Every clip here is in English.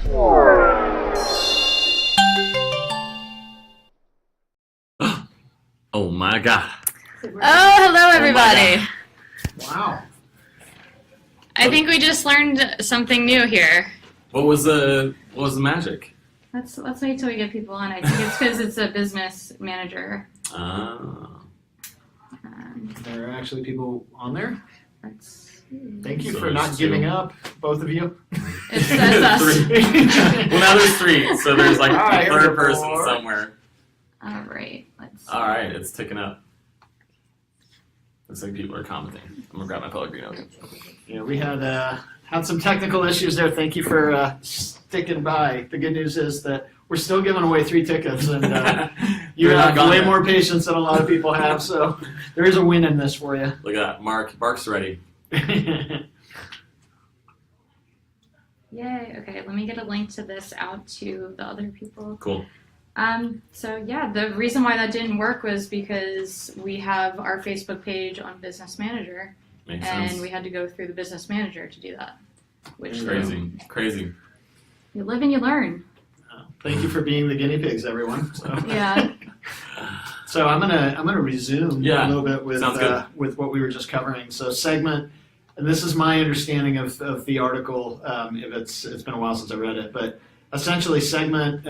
Oh my God. Oh, hello everybody. Wow. I think we just learned something new here. What was the magic? Let's wait till we get people on. I think it's because it's a business manager. Oh. There are actually people on there. Let's see. Thank you So for not there's giving two. up, both of you. It says us. Well, now there's 3, so there's like All right, a here's third a person 4. somewhere. All right. Let's see. All right, it's ticking up. Looks like people are commenting. I'm gonna grab my Pellegrino. Yeah, we had some technical issues there. Thank you for sticking by. The good news is that we're still giving away 3 tickets, and you You're not have gone way yet. more patience than a lot of people have. So there is a win in this for you. Look at that, Mark's ready. Yay. Okay, let me get a link to this out to the other people. Cool. So yeah, the reason why that didn't work was because we have our Facebook page on Business Manager, Makes and sense. we had to go through the Business Manager to do that. Which Crazy. you live and you learn. Thank you for being the guinea pigs, everyone. So. Yeah. So I'm gonna resume Yeah, a little bit with sounds good. With what we were just covering. So segment, and this is my understanding of the article. If it's been a while since I read it, but essentially segment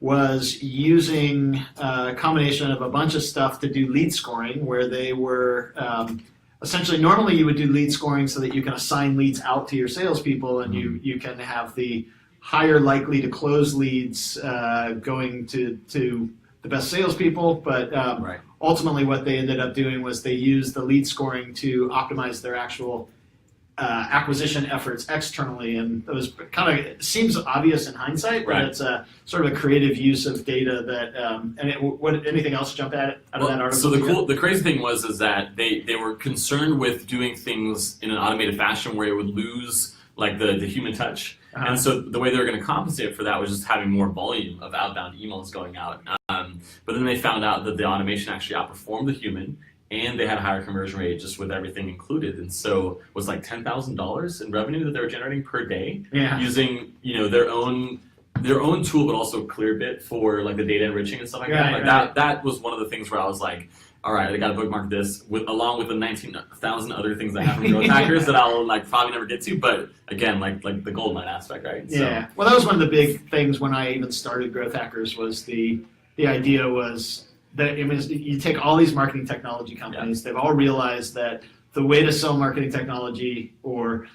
was using a combination of a bunch of stuff to do lead scoring, where they were essentially normally you would do lead scoring so that you can assign leads out to your salespeople, and you can have the higher likely to close leads going to the best salespeople, but Right. ultimately what they ended up doing was they used the lead scoring to optimize their actual acquisition efforts externally, and it was kind of seems obvious in hindsight, but Right. it's a sort of a creative use of data that. What anything else jump out of that article? So the crazy thing was that they were concerned with doing things in an automated fashion where it would lose like the human touch. Uh-huh. And so the way they were going to compensate for that was just having more volume of outbound emails going out. But then they found out that the automation actually outperformed the human, and they had a higher conversion rate just with everything included. And so it was like $10,000 in revenue that they were generating per day Yeah. using their own tool, but also Clearbit for like the data enriching and stuff like that. Right, Like right. that was one of the things where I was like, all right, I got to bookmark this along with the 19,000 other things I have from Growth Hackers that I'll like probably never get to. But again, like the goldmine aspect, right? Yeah. Well, that was one of the big things when I even started Growth Hackers. Was the idea was that you take all these marketing technology companies, they've all realized that the way to sell marketing technology or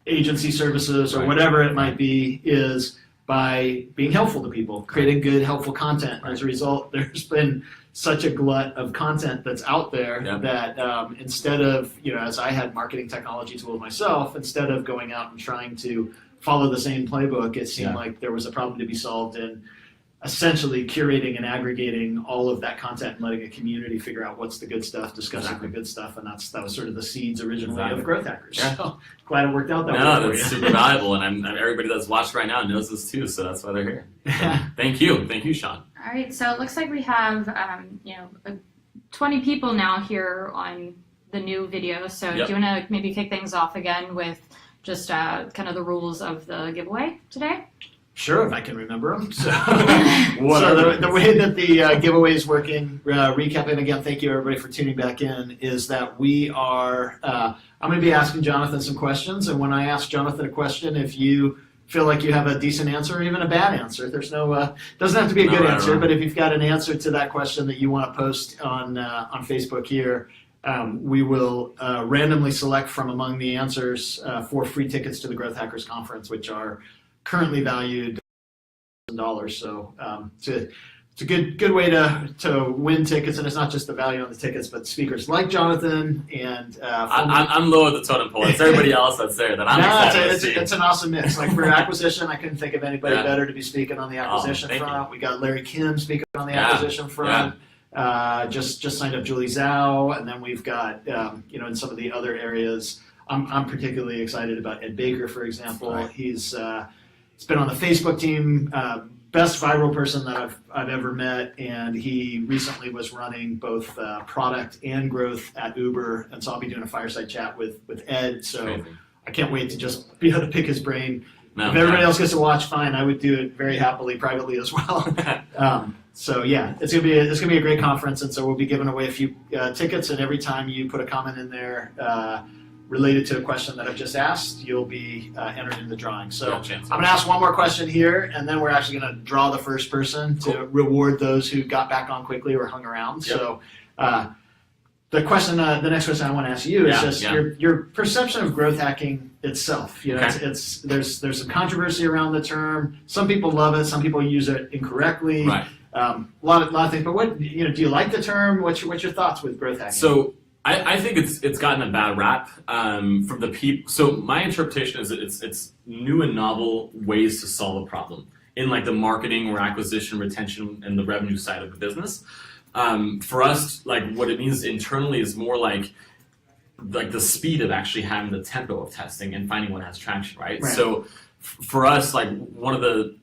agency services or Right. whatever it might be is by being helpful to people, creating good, helpful content. Right. As a result, there's been such a glut of content that's out there that instead of, as I had marketing technology tools myself, instead of going out and trying to follow the same playbook, it seemed like there was a problem to be solved in essentially curating and aggregating all of that content and letting a community figure out what's the good stuff, discussing the good stuff, and that was sort of the seeds originally of Growth Hackers. Yeah. So glad it worked out that way No, for that's you. super valuable, and everybody that's watched right now knows this too, so that's why they're here. So, thank you, Sean. All right, so it looks like we have 20 people now here on the new video. So Yep. do you want to maybe kick things off again with just kind of the rules of the giveaway today? Sure, if I can remember them. So, Whatever. the way that the giveaway is working, recapping again, thank you everybody for tuning back in, is that we are, I'm going to be asking Johnathan some questions, and when I ask Johnathan a question, if you feel like you have a decent answer or even a bad answer, there's no, doesn't have to be a good right, answer, right. but if you've got an answer to that question that you want to post on Facebook here, we will randomly select from among the answers 4 free tickets to the Growth Hackers Conference, which are currently valued $1,000. So it's a good way to win tickets, and it's not just the value on the tickets, but speakers like Johnathan and. I'm low at the totem pole. It's everybody else that's there that I'm excited to see. It's an awesome mix. Like for acquisition, I couldn't think of anybody Yeah. better to be speaking on the acquisition thank front. you. We got Larry Kim speaking on the Yeah. acquisition front. Just signed up Julie Zhao, and then we've got in some of the other areas. I'm particularly excited about Ed Baker, for example. Right. He's been on the Facebook team, best viral person that I've ever met, and he recently was running both product and growth at Uber, and so I'll be doing a fireside chat with Ed. So Crazy. I can't wait to just be able to pick his brain. No, if everybody else gets to watch, fine. I would do it very happily, privately as well. So yeah, it's gonna be a great conference, and so we'll be giving away a few tickets. And every time you put a comment in there related to a question that I've just asked, you'll be entered in the drawing. So I'm gonna ask one more question here, and then we're actually gonna draw the first person to reward those who got back on quickly or hung around. Yep. So. The next question I want to ask you is just your perception of growth hacking itself. You know, there's some controversy around the term. Some people love it. Some people use it incorrectly. Right. A lot of things. But do you like the term? What's your thoughts with growth hacking? So I think it's gotten a bad rap from the people. So my interpretation is that it's new and novel ways to solve a problem in like the marketing or acquisition, retention, and the revenue side of the business. For us, like what it means internally is more like the speed of actually having the tempo of testing and finding what has traction, right? So for us, like one of the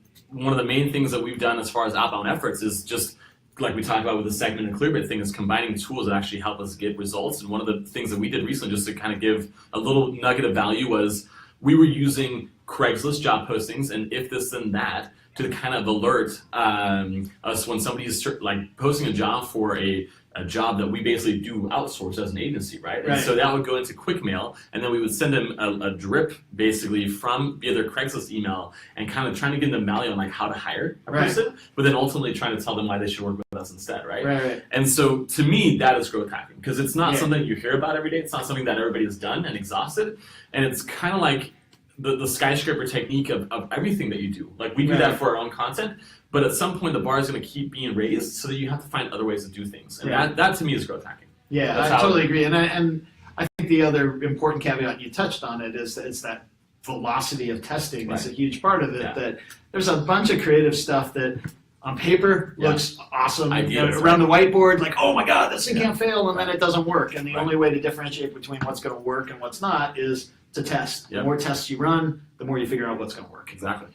main things that we've done as far as outbound efforts is just like we talked about with the segment and Clearbit thing, is combining tools that actually help us get results. And one of the things that we did recently, just to kind of give a little nugget of value, was we were using Craigslist job postings and if this then that to kind of alert us when somebody's like posting a job for a job that we basically do outsource as an agency, right? And so that would go into quick mail, and then we would send them a drip basically from via their Craigslist email and kind of trying to give them value on like how to hire a person, but then ultimately trying to tell them why they should work with us instead, right? And so to me, that is growth hacking, because it's not something you hear about every day. It's not something that everybody has done and exhausted, and it's kind of like the skyscraper technique of everything that you do. Like we do that for our own content, but at some point the bar is going to keep being raised, so that you have to find other ways to do things. And that to me is growth hacking. Yeah, I totally agree. And I think the other important caveat, you touched on it, is that velocity of testing is a huge part of it. That there's a bunch of creative stuff that on paper looks awesome. Around the whiteboard, like, oh my God, this thing can't fail, and then it doesn't work. And the only way to differdifferentiate between what's going to work and what's not is to test. The more tests you run, the more you figure out what's going to work. Exactly.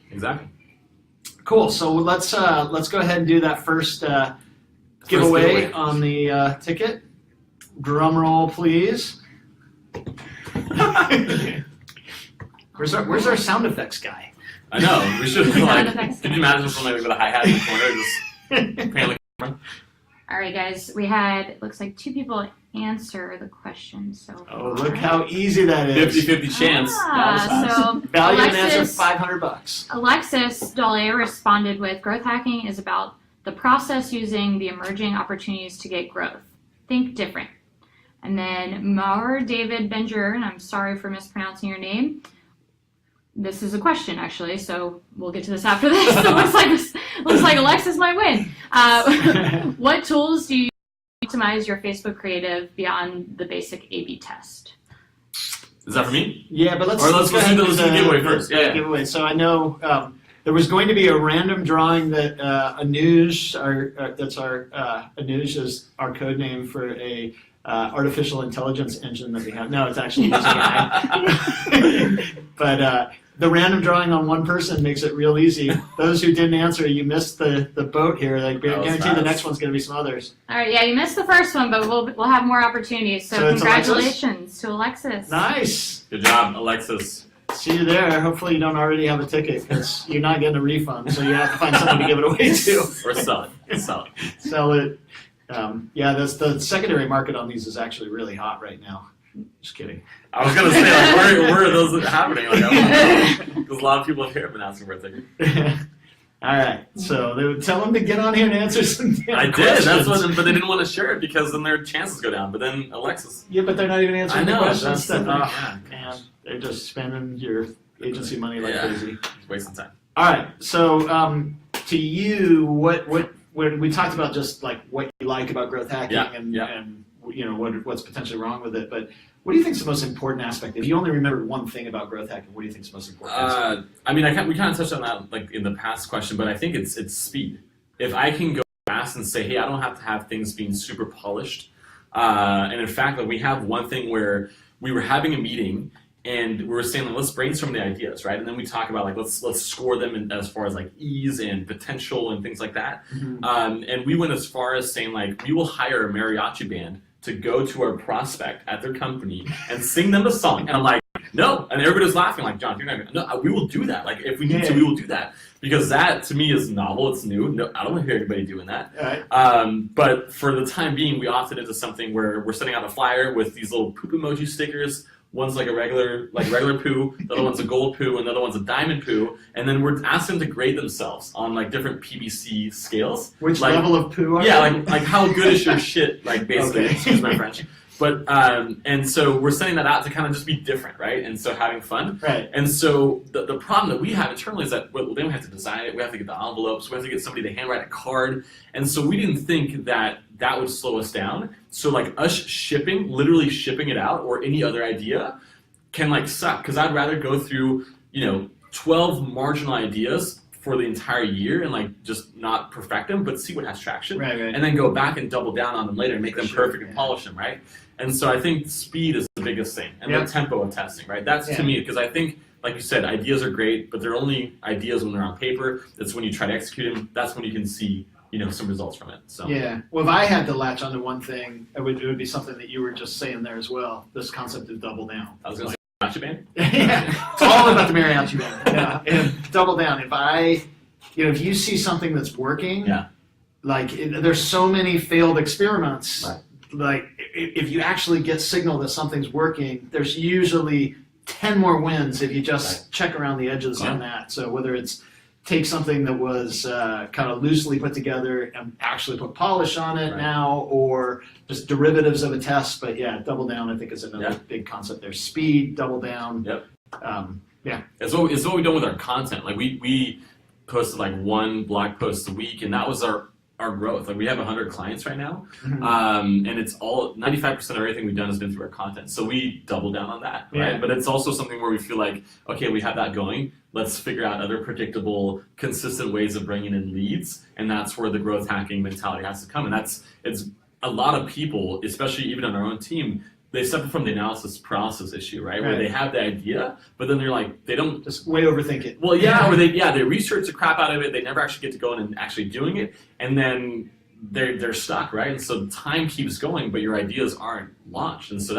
Cool. So let's go ahead and do that first giveaway on the ticket. Drum roll, please. Where's our sound effects guy? I know. We should can you imagine something like with a hi-hat in the corner just playing the camera? All right, guys. We had, it looks like 2 people answer the question so far. Oh, look how easy that is. 50-50 chance. So value and answer $500. Alexis Dole responded with, growth hacking is about the process using the emerging opportunities to get growth. Think different. And then Maur David Benjer, and I'm sorry for mispronouncing your name. This is a question, actually, so we'll get to this after this. So it looks like Alexis might win. What tools do you optimize your Facebook creative beyond the basic A/B test? Is that for me? Yeah, but let's do the giveaway first. Giveaway. So I know there was going to be a random drawing that Anuj, Anuj is our code name for a artificial intelligence engine that we have. No, it's actually AI. But the random drawing on one person makes it real easy. Those who didn't answer, you missed the boat here. I guarantee the next one's going to be some others. All right, you missed the first one, but we'll have more opportunities. So congratulations to Alexis. Nice. Good job, Alexis. See you there. Hopefully you don't already have a ticket, because you're not getting a refund, so you have to find someone to give it away to. Or sell it. Sell it. That's the secondary market on these is actually really hot right now. Just kidding. I was gonna say, like, where are those happening? Like, I don't know. Because a lot of people here have been asking for a ticket. All right, so they would tell them to get on here and answer some damn questions. But they didn't want to share it because then their chances go down. But then Alexis. Yeah, but they're not even answering the questions. Man, they're just spending your agency money like crazy. It's wasting time. All right, so to you, what we talked about just like what you like about growth hacking and you know what's potentially wrong with it, but what do you think is the most important aspect? If you only remember one thing about growth hacking, what do you think is the most important aspect? I mean, we kind of touched on that like in the past question, but I think it's speed. If I can go fast and say, hey, I don't have to have things being super polished, and in fact, like we have one thing where we were having a meeting and we were saying, like, let's brainstorm the ideas, right? And then we talk about like let's score them as far as like ease and potential and things like that. Mm-hmm. And we went as far as saying like we will hire a mariachi band to go to our prospect at their company and sing them a song. And I'm like, no, and everybody was laughing like, John, you're not gonna, no, we will do that. Like if we need to, we will do that because that to me is novel. It's new. No, I don't want to hear anybody doing that. Right. But for the time being, we opted into something where we're sending out a flyer with these little poop emoji stickers. One's like a regular poo, the other one's a gold poo, and the other one's a diamond poo. And then we're asking them to grade themselves on like different PBC scales. Which like, level of poo are you? Like how good is your shit, like basically, Okay. excuse my French. But, and so we're sending that out to kind of just be different, right? And so having fun. Right. And so the problem that we have internally is that then we have to design it, we have to get the envelopes, we have to get somebody to handwrite a card. And so we didn't think that that would slow us down. So like us literally shipping it out or any other idea can like suck. Because I'd rather go through, 12 marginal ideas for the entire year and like just not perfect them, but see what has traction. Right. And then go back and double down on them later and make them perfect and polish them, right? And so I think speed is the biggest thing, and the tempo of testing, right? That's to me, because I think, like you said, ideas are great, but they're only ideas when they're on paper. It's when you try to execute them, that's when you can see, some results from it. So yeah. Well, if I had to latch onto one thing, it would be something that you were just saying there as well. This concept of double down. I was going to say Gotcha Band. Yeah, it's all about the mariachi band. Yeah, and double down. If you see something that's working, there's so many failed experiments. Right. Like if you actually get signal that something's working, there's usually 10 more wins if you just check around the edges on that. So whether it's take something that was kind of loosely put together and actually put polish on it now, or just derivatives of a test. But yeah, double down I think is another big concept there. Speed, double down. Yep. Yeah. It's what we've done with our content. Like we posted like one blog post a week, and that was our growth. Like we have 100 clients right now, and it's all 95% of everything we've done has been through our content. So we double down on that, right? Yeah. But it's also something where we feel like, okay, we have that going. Let's figure out other predictable, consistent ways of bringing in leads, and that's where the growth hacking mentality has to come. And it's a lot of people, especially even on our own team, they suffer from the analysis paralysis issue, right? Where they have the idea, but then they're like, they don't just way overthink it. Well, or they research the crap out of it. They never actually get to go in and actually doing it, and then they're stuck, right? And so time keeps going, but your ideas aren't launched, and so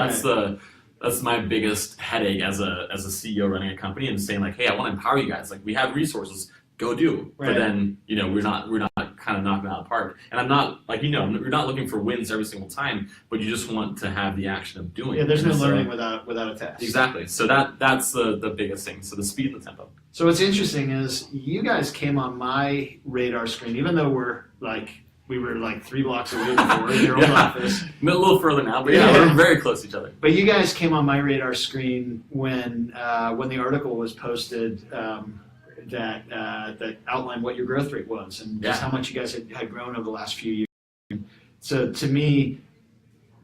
that's my biggest headache as a CEO running a company and saying like, hey, I want to empower you guys. Like we have resources, go do. Right. But then we're not kind of knocking it out of the park. And I'm not like you're not looking for wins every single time, but you just want to have the action of doing it. Yeah, there's no learning without a test. Exactly. So that's the biggest thing. So the speed and the tempo. So what's interesting is you guys came on my radar screen, even though we were like 3 blocks away before in your old office. A little further now, but we're very close to each other. But you guys came on my radar screen when the article was posted that outlined what your growth rate was and just how much you guys had grown over the last few years. So to me,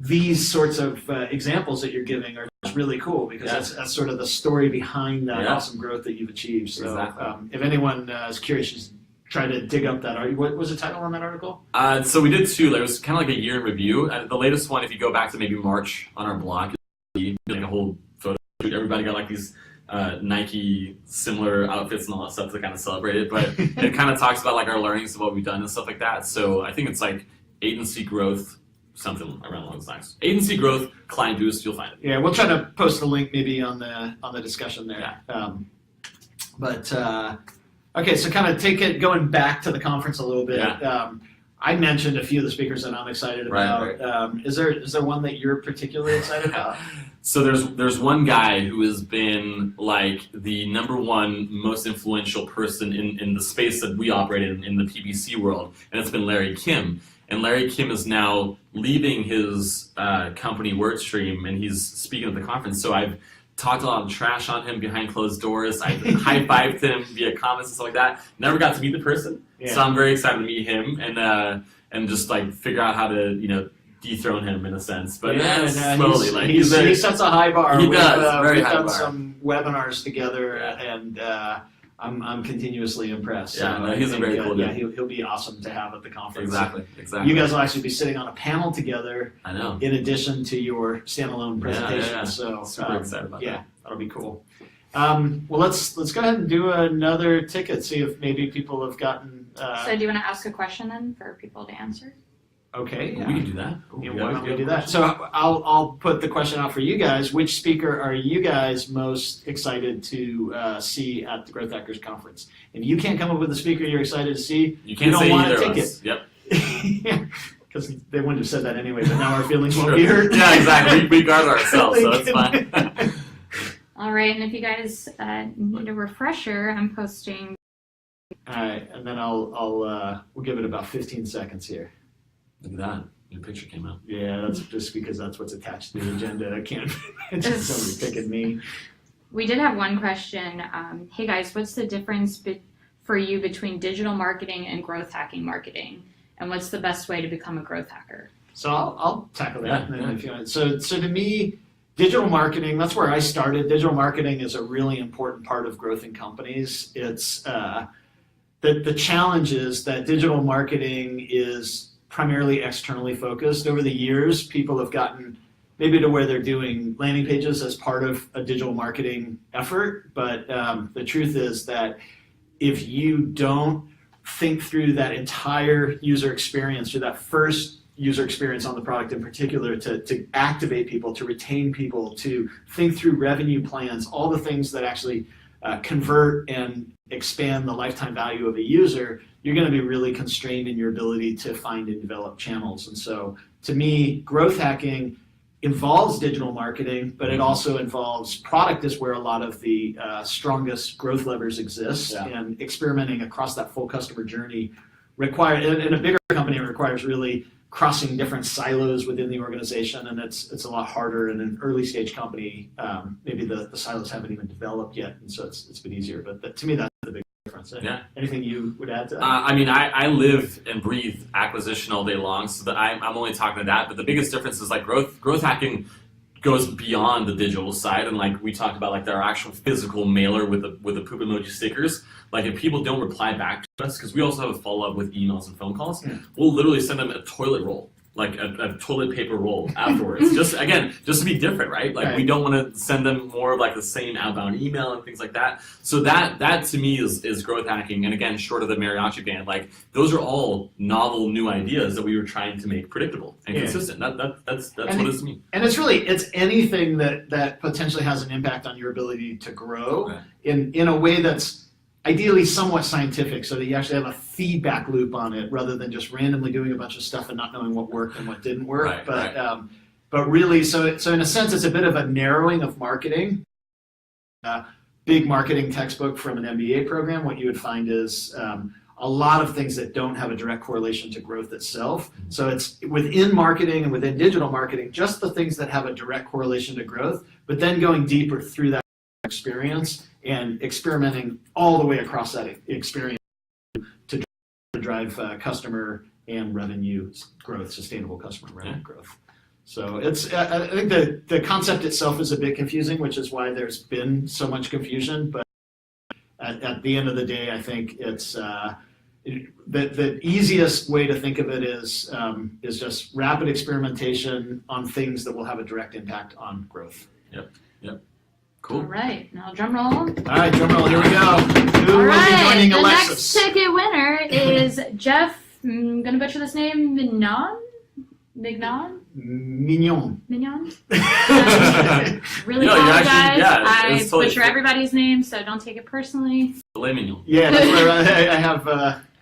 these sorts of examples that you're giving are really cool because that's sort of the story behind that awesome growth that you've achieved. So if anyone is curious, just try to dig up that article. What was the title on that article? So we did 2. It was kind of like a year in review. The latest one, if you go back to maybe March on our blog, you did like a whole photo shoot. Everybody got like these Nike similar outfits and all that stuff to kind of celebrate it. But it kind of talks about like our learnings of what we've done and stuff like that. So I think it's like agency growth, something around those lines. Agency growth, KlientBoost, you'll find it. Yeah, we'll try to post a link maybe on the discussion there. Yeah. Okay, so kind of going back to the conference a little bit. Yeah. I mentioned a few of the speakers that I'm excited about. Right. Is there one that you're particularly excited about? So there's one guy who has been like the number one most influential person in the space that we operate in the PBC world, and it's been Larry Kim. And Larry Kim is now leaving his company WordStream, and he's speaking at the conference. So I've talked a lot of trash on him behind closed doors. I high-fived him via comments and stuff like that. Never got to meet the person, so I'm very excited to meet him and just like figure out how to dethrone him in a sense. But slowly, he sets a high bar. He does. Very high bar. We've done some webinars together, and I'm continuously impressed. Yeah, no, he's a very cool dude. Yeah, he'll be awesome to have at the conference. Exactly. You guys will actually be sitting on a panel together. I know. In addition to your standalone presentation. Yeah. So super excited about that. Yeah, that'll be cool. Well, let's go ahead and do another ticket. See if maybe people have gotten. So do you want to ask a question then for people to answer? Okay, yeah. We can do that. Yeah, why don't we do that? So I'll put the question out for you guys. Which speaker are you guys most excited to see at the Growth Hackers Conference? If you can't come up with a speaker you're excited to see, You can't don't say want either a of ticket. us. Yep. Yeah, because they wouldn't have said that anyway, but now our feelings won't be hurt. Yeah, exactly. We guard ourselves, so it's fine. All right, and if you guys need a refresher, I'm posting. All right, and then we'll give it about 15 seconds here. Look at that. Your picture came out. Yeah, that's just because that's what's attached to the agenda. I can't imagine somebody picking me. We did have one question. Hey guys, what's the difference for you between digital marketing and growth hacking marketing? And what's the best way to become a growth hacker? So I'll tackle that. Yeah, If you want. So to me, digital marketing, that's where I started. Digital marketing is a really important part of growth in companies. It's the challenge is that digital marketing is primarily externally focused. Over the years, people have gotten maybe to where they're doing landing pages as part of a digital marketing effort. But the truth is that if you don't think through that entire user experience, through that first user experience on the product in particular, to activate people, to retain people, to think through revenue plans, all the things that actually convert and expand the lifetime value of a user, you're going to be really constrained in your ability to find and develop channels. And so to me, growth hacking involves digital marketing, but it also involves product is where a lot of the strongest growth levers exist. Yeah. And experimenting across that full customer journey in a bigger company, it requires really crossing different silos within the organization, and it's a lot harder. In an early stage company, maybe the silos haven't even developed yet, and so it's been easier. But to me, that's the big difference. Yeah. Anything you would add to that? I mean, I live and breathe acquisition all day long, so that I'm only talking to that. But the biggest difference is like growth hacking goes beyond the digital side, and like we talked about, like our actual physical mailer with the poop emoji stickers. Like if people don't reply back to us, because we also have a follow up with emails and phone calls, we'll literally send them a toilet roll, like a toilet paper roll afterwards. just to be different, right? Like we don't want to send them more of like the same outbound email and things like that. So that to me is growth hacking. And again, short of the mariachi band, like those are all novel new ideas that we were trying to make predictable and consistent. That's what it means. And it's anything that potentially has an impact on your ability to grow in a way that's ideally somewhat scientific, so that you actually have a feedback loop on it rather than just randomly doing a bunch of stuff and not knowing what worked and what didn't work. But really, so in a sense, it's a bit of a narrowing of marketing. Big marketing textbook from an MBA program, what you would find is a lot of things that don't have a direct correlation to growth itself. So it's within marketing and within digital marketing, just the things that have a direct correlation to growth, but then going deeper through that experience and experimenting all the way across that experience to drive customer and revenue growth, sustainable customer revenue growth. So I think the concept itself is a bit confusing, which is why there's been so much confusion. But at the end of the day, I think it's the easiest way to think of it is just rapid experimentation on things that will have a direct impact on growth. Yep. Cool. All right, now drum roll. All right, drum roll, here we go. Who All will be joining the Alexis? next ticket winner is Jeff, I'm going to butcher this name, Mignon? Mignon. Mignon? Really No, apologize. you're actually- yeah, I it's totally butcher cool. everybody's name, so don't take it personally. Filet mignon. Yeah, that's where I have.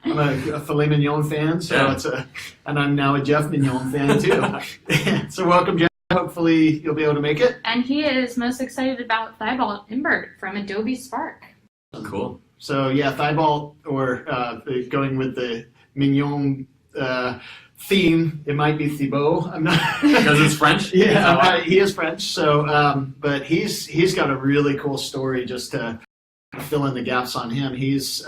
I'm a filet mignon fan, so and I'm now a Jeff Mignon fan too. So welcome, Jeff. Hopefully you'll be able to make it. And he is most excited about Thibault Invert from Adobe Spark. Cool. So yeah, Thibault, or going with the Mignon theme, it might be Thibault. I'm not Because it's French. Yeah, he is French. So, but he's got a really cool story. Just to fill in the gaps on him, he's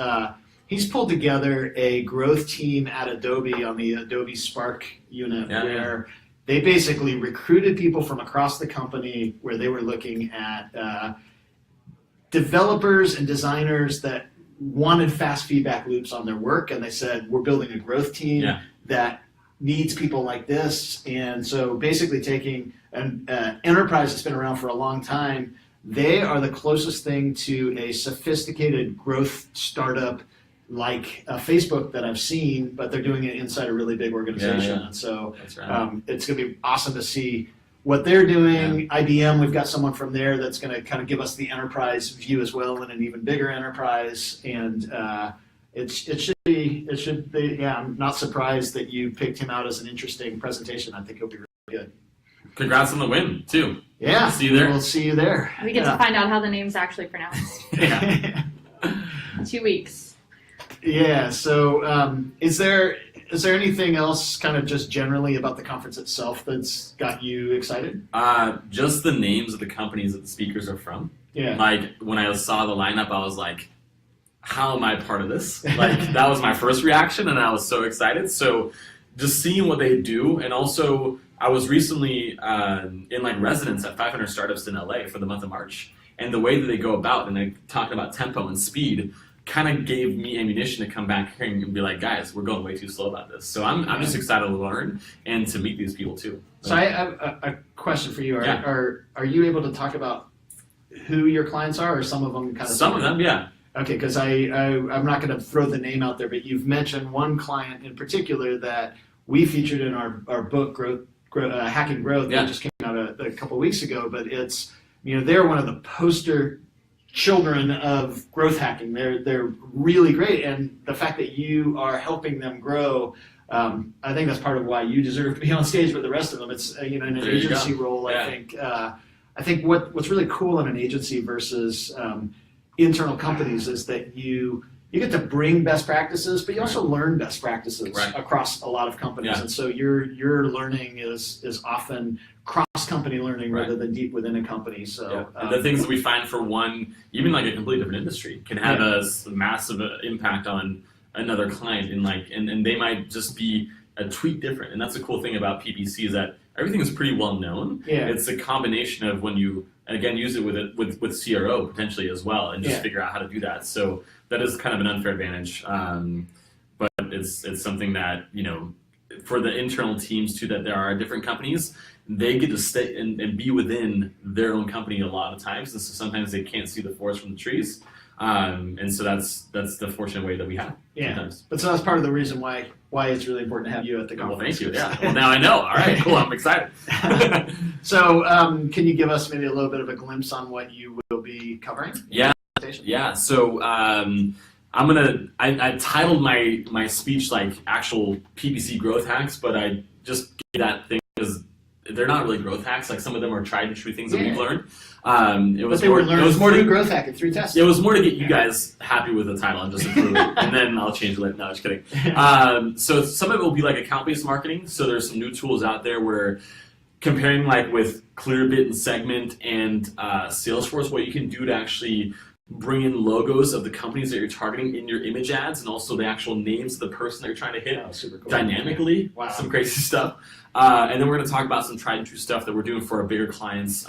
pulled together a growth team at Adobe on the Adobe Spark unit where they basically recruited people from across the company, where they were looking at developers and designers that wanted fast feedback loops on their work, and they said, we're building a growth team that needs people like this. And so basically taking an enterprise that's been around for a long time, they are the closest thing to a sophisticated growth startup like Facebook that I've seen, but they're doing it inside a really big organization. Yeah. And so That's right. it's going to be awesome to see what they're doing. IBM, we've got someone from there that's going to kind of give us the enterprise view as well, and an even bigger enterprise. And it should be. Yeah, I'm not surprised that you picked him out as an interesting presentation. I think he'll be really good. Congrats on the win too. Yeah, See you there. We'll see you there. We get to find out how the name's actually pronounced. Yeah. 2 weeks. Yeah. So, is there anything else, kind of just generally about the conference itself, that's got you excited? Just the names of the companies that the speakers are from. Yeah. Like when I saw the lineup, I was like, how am I part of this? Like that was my first reaction, and I was so excited. So just seeing what they do, and also I was recently in like residence at 500 Startups in LA for the month of March, and the way that they go about, and they talked about tempo and speed, kind of gave me ammunition to come back here and be like, guys, we're going way too slow about this. So I'm just excited to learn and to meet these people too. So I have a question for you. Yeah. Are you able to talk about who your clients are, or some of them kind of? Some of them, yeah. Okay, because I'm not going to throw the name out there, but you've mentioned one client in particular that we featured in our book, Hacking Growth, Yeah. that just came out a couple weeks ago. But it's, they're one of the poster children of growth hacking. They're really great, and the fact that you are helping them grow, I think that's part of why you deserve to be on stage with the rest of them. It's in an There you agency go. role. Yeah. I think what's really cool in an agency versus internal companies is that you get to bring best practices, but you also learn best practices Right. across a lot of companies. Yeah. And so your learning is often cross-company learning Right. rather than deep within a company. So Yeah. And the things that we find for one, even like a completely different industry, can have a massive impact on another client. And they might just be a tweak different. And that's the cool thing about PPC, is that everything is pretty well known. Yeah. It's a combination of when you, again, use it with CRO potentially as well, and just Yeah. figure out how to do that. So that is kind of an unfair advantage. But it's something that, for the internal teams too, that there are different companies, they get to stay and be within their own company a lot of times, and so sometimes they can't see the forest from the trees, and so that's the fortunate way that we have. Yeah. Sometimes. But so that's part of the reason why it's really important to have you at the Well, conference. thank you. Yeah. Well, now I know. All right. Cool. I'm excited. So can you give us maybe a little bit of a glimpse on what you will be covering? Yeah. Yeah. So I titled my speech like actual PPC growth hacks, but I just gave that thing because they're not really growth hacks. Like some of them are tried and true things that we've learned. It was more to to growth hacking through testing. It was more to get you guys happy with the title and just improve it, and then I'll change it later. No, just kidding. So some of it will be like account-based marketing. So there's some new tools out there where comparing like with Clearbit and Segment and Salesforce, what you can do to actually bring in logos of the companies that you're targeting in your image ads, and also the actual names of the person that you're trying to hit Super cool. dynamically. Wow. Some crazy stuff. And then we're going to talk about some tried and true stuff that we're doing for our bigger clients.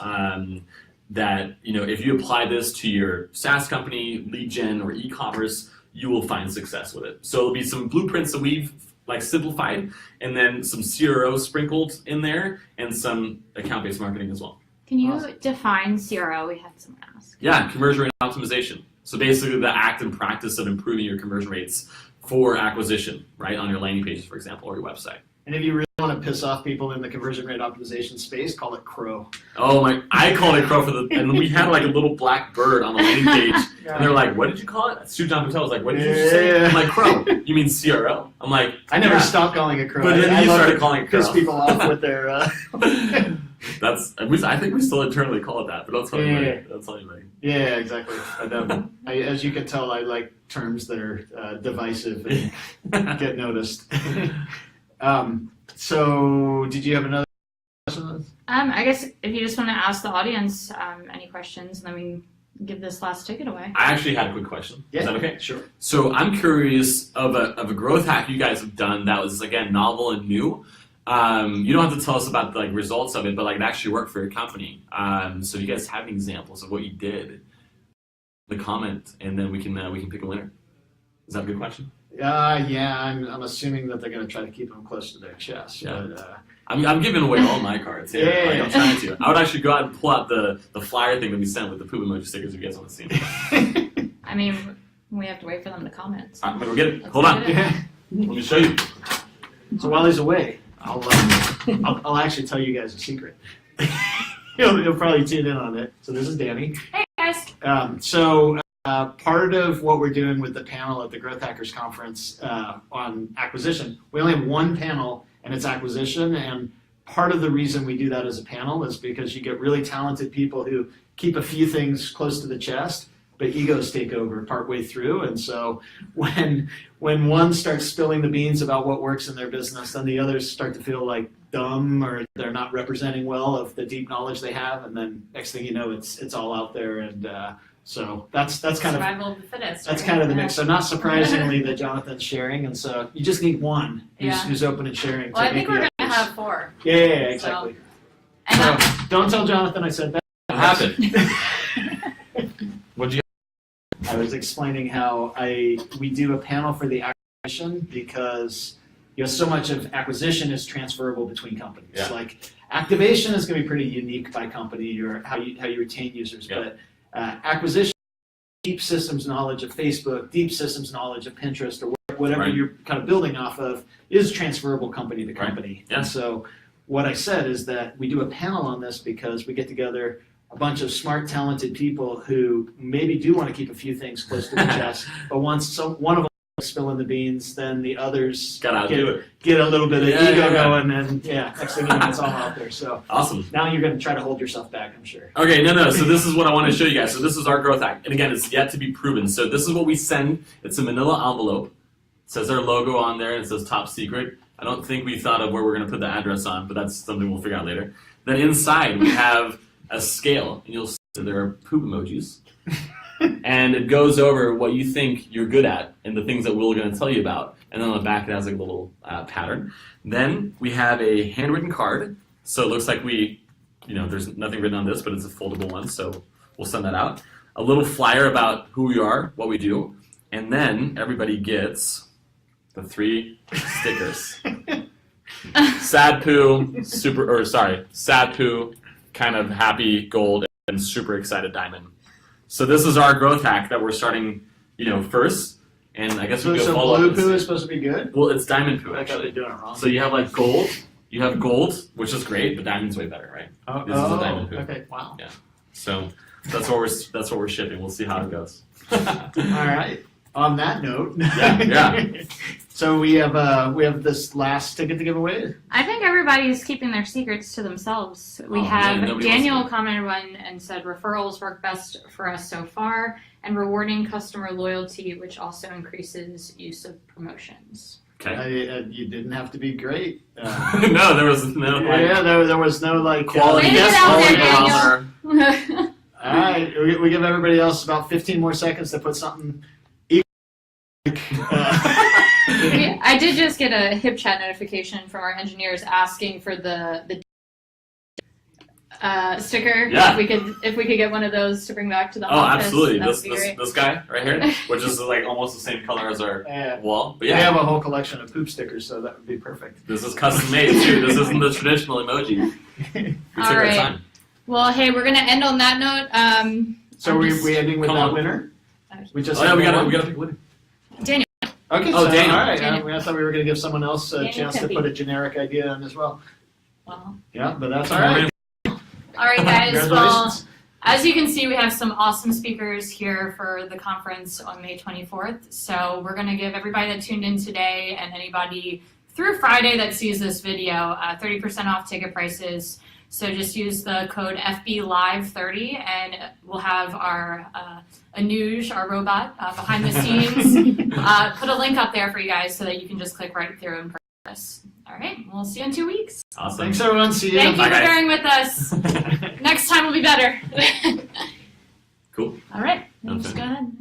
That if you apply this to your SaaS company, lead gen, or e-commerce, you will find success with it. So it'll be some blueprints that we've like simplified, and then some CRO sprinkled in there, and some account-based marketing as well. Can you define CRO? We had someone ask. Yeah, conversion rate optimization. So basically the act and practice of improving your conversion rates for acquisition, right, on your landing pages, for example, or your website. And if you really want to piss off people in the conversion rate optimization space, call it Crow. Oh my! I called it Crow and we had like a little black bird on the landing page, and they're like, "What did you call it?" John Patel was like, "What did you say?" I'm like, "Crow." You mean CRO? I'm like, I never yeah. stopped calling it Crow. But then you started calling it Crow. Piss people off with their. I think we still internally call it that, but don't tell anybody. Don't tell anybody. Yeah, exactly. As you can tell, I like terms that are divisive and get noticed. So, did you have another question? I guess if you just want to ask the audience any questions, and then we can give this last ticket away. I actually had a quick question. Yeah, Is that okay? Sure. So I'm curious of a growth hack you guys have done that was again novel and new. You don't have to tell us about the results of it, but like it actually worked for your company. So if you guys have any examples of what you did, the comment, and then we can pick a winner. Is that a good question? Yeah, I'm assuming that they're going to try to keep them close to their chest. Yeah. But, I'm giving away all my cards here. Yeah. I'm trying to. I would actually go out and pull out the flyer thing that we sent with the poop emoji stickers if you guys want to see them. I mean, We have to wait for them to comment. All right, I'm gonna go get it. Let's Hold on. get it. Yeah. Let me show you. So while he's away, I'll actually tell you guys a secret. You'll probably tune in on it. So this is Danny. Hey guys. Part of what we're doing with the panel at the Growth Hackers Conference on acquisition, we only have one panel, and it's acquisition. And part of the reason we do that as a panel is because you get really talented people who keep a few things close to the chest, but egos take over partway through. And so when one starts spilling the beans about what works in their business, then the others start to feel like dumb or they're not representing well of the deep knowledge they have. And then next thing you know, it's all out there. And so that's kind Survival of the fittest. that's right? kind of the mix. So not surprisingly that Jonathan's sharing. And so you just need one who's open and sharing. Well, to I think make we're the going to others. have 4. Yeah, exactly. And So don't tell Jonathan I said that. What happened? What'd you? I was explaining how we do a panel for the acquisition because so much of acquisition is transferable between companies. Yeah. Like activation is going to be pretty unique by company or how you retain users, Yeah. but acquisition, deep systems knowledge of Facebook, deep systems knowledge of Pinterest, or whatever Right. you're kind of building off of is transferable company to Right. company. Yeah. And so what I said is that we do a panel on this because we get together a bunch of smart, talented people who maybe do want to keep a few things close to the chest, but once one of them is spilling the beans, then the others Gotta do it. get a little bit of Yeah, ego yeah. going, and next thing you know, it's all out there. So Awesome. now you're going to try to hold yourself back, I'm sure. Okay, no. So this is what I want to show you guys. So this is our growth hack. And again, it's yet to be proven. So this is what we send. It's a manila envelope. It says our logo on there, and it says top secret. I don't think we thought of where we're going to put the address on, but that's something we'll figure out later. Then inside, we have a scale, and you'll see there are poop emojis. And it goes over what you think you're good at and the things that we're going to tell you about. And then on the back, it has like a little pattern. Then we have a handwritten card. So it looks like there's nothing written on this, but it's a foldable one. So we'll send that out. A little flyer about who we are, what we do. And then everybody gets the 3 stickers. Sad poo, sad poo, kind of happy gold, and super excited diamond. So this is our growth hack that we're starting, first. And I guess we So go follow blue up. poo is supposed to be good? Well, it's diamond poo I thought actually. they're doing it wrong. So you have like gold. You have gold, which is great, but diamond's way better, right? This is a diamond poo. Okay, wow. So that's what we're shipping. We'll see how it goes. All right. On that note, Yeah. So we have this last ticket to give away. I think everybody's keeping their secrets to themselves. We Oh, have man, nobody Daniel wants to. commented one and said referrals work best for us so far, and rewarding customer loyalty, which also increases use of promotions. Okay. You didn't have to be great. No, there was no There was no quality. Way to get out there, Daniel. Daniel. All right, we give everybody else about 15 more seconds to put something. I did just get a hip chat notification from our engineers asking for the sticker. Yeah. If we could get one of those to bring back to the Oh, office. absolutely. That would be great. This guy right here, which is like almost the same color as our Yeah. wall. But We yeah, have a whole collection of poop stickers, so that would be perfect. this is custom made too. This isn't the traditional emoji. We took All our right. time. Well, hey, we're gonna end on that note. So I'm we just- ending with Come that on. winner? We just Oh yeah, we had gotta one? pick a winner. Daniel. Okay, Oh, so Dane. all right. Daniel. I thought we were going to give someone else a Daniel chance to Tippy. put a generic idea in as well. Well, Yeah, but that's all right. all right, guys. Well, Congratulations. as you can see, we have some awesome speakers here for the conference on May 24th. So we're going to give everybody that tuned in today and anybody through Friday that sees this video 30% off ticket prices. So just use the code FBLive30 and we'll have our Anuj, our robot, behind the scenes, put a link up there for you guys so that you can just click right through and purchase. All right, we'll see you in 2 weeks. Awesome. Thanks, everyone. See you. Thank you Bye, for guys. bearing with us. Next time will be better. Cool. All right, Okay. just go ahead.